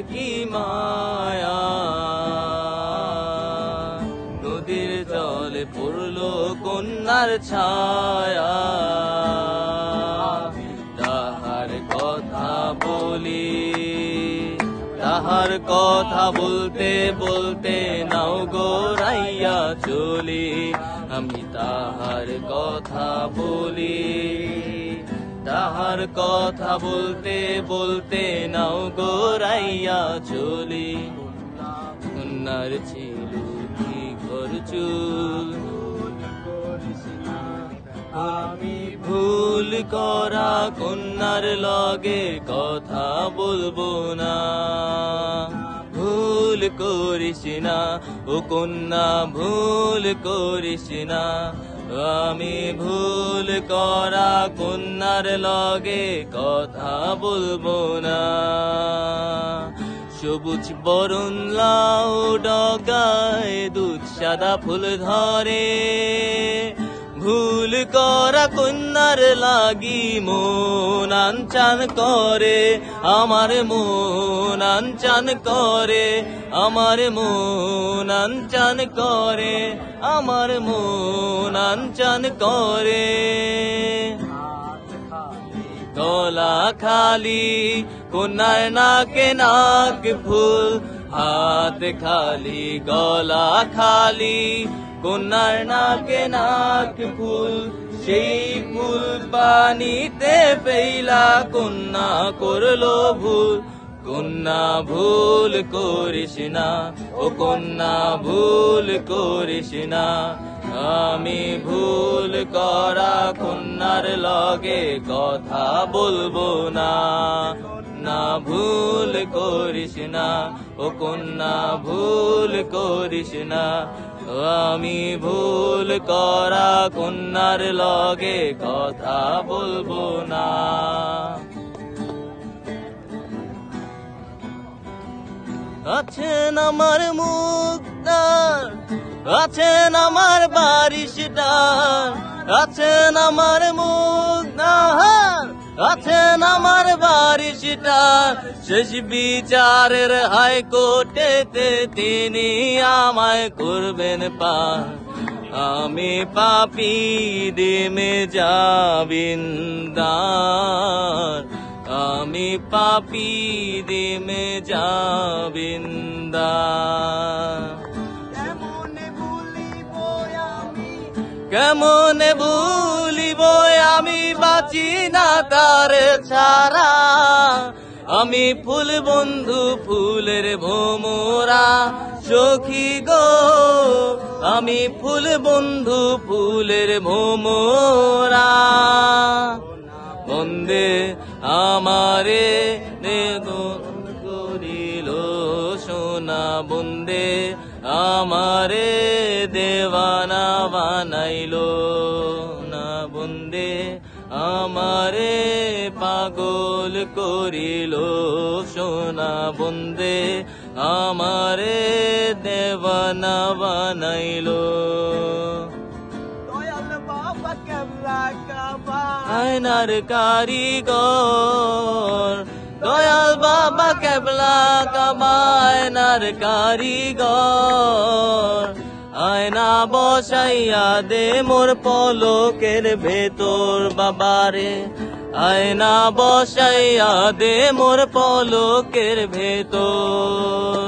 কি মায়া নদীর জলে পড়লো কন্যার ছায়া তাহার কথা বলি তাহার কথা বলতে বলতে নাও গোরাইয়া চলি আমি তাহার কথা বলি তাহার কথা বলতে বলতে নাও গোরাইয়া চলি কন্যার ছিল কি ঘর চুল আমি ভুল করা কন্যার লগে কথা বলবো না ভুল করিস না ও কন্যা ভুল করিস না আমি ভুল করা কন্যার লগে কথা বলবো না সবুজ বরণ লাউ ডগায় দুধ সাদা ফুল ধরে ভুল করা কন্যার লাগি মন আনচান করে আমার মন আনচান করে আমার মন আনচান করে আমার মন আনচান করে গলা খালি কন্যার নাকে নাক ফুল হাত খালি গলা খালি কন্যার নাকে নাক ফুল সেই ফুল পানিতে ফেলা কন্যা করলো ভুল কন্যা ভুল করিস না ও কন্যা ভুল করিস না আমি ভুল করা কন্যার লগে কথা বলবো না না ভুল করিস না ও কন্যা ভুল করিস না আমি ভুল করা কন্যার লগে কথা বলবো না আছেন আমার মুক্তার আছেন আমার বারিশটার আছেন আমার মুক্তার আছেন আমার বারিশটার শেষ বিচারের হাইকোর্টেতে তিনি আমায় করবেন পার আমি পাপী দিমে যাবিন্দার আমি পাপী দিমে যাবিন্দার কেমনে ভুলিব আমি বাঁচি না তার ছাড়া আমি ফুল বন্ধু ফুলের ভোমরা সখী গো আমি ফুল বন্ধু ফুলের ভোমরা বন্দে আমারে করিল সোনা বন্দে আমারে দেওয়ানা বানাইলো না বন্দে আমারে পাগল করিল সোনা বন্দে আমারে দেওয়ানা বানাইলো আয়নার কারিগর দয়াল বাবা কেবলা কাবা আয়নার কারিগর আয়না বসাইয়া দে মোর পলকের ভেতর বাবারে আয়না বসাইয়া দে মোর পলকের ভেতর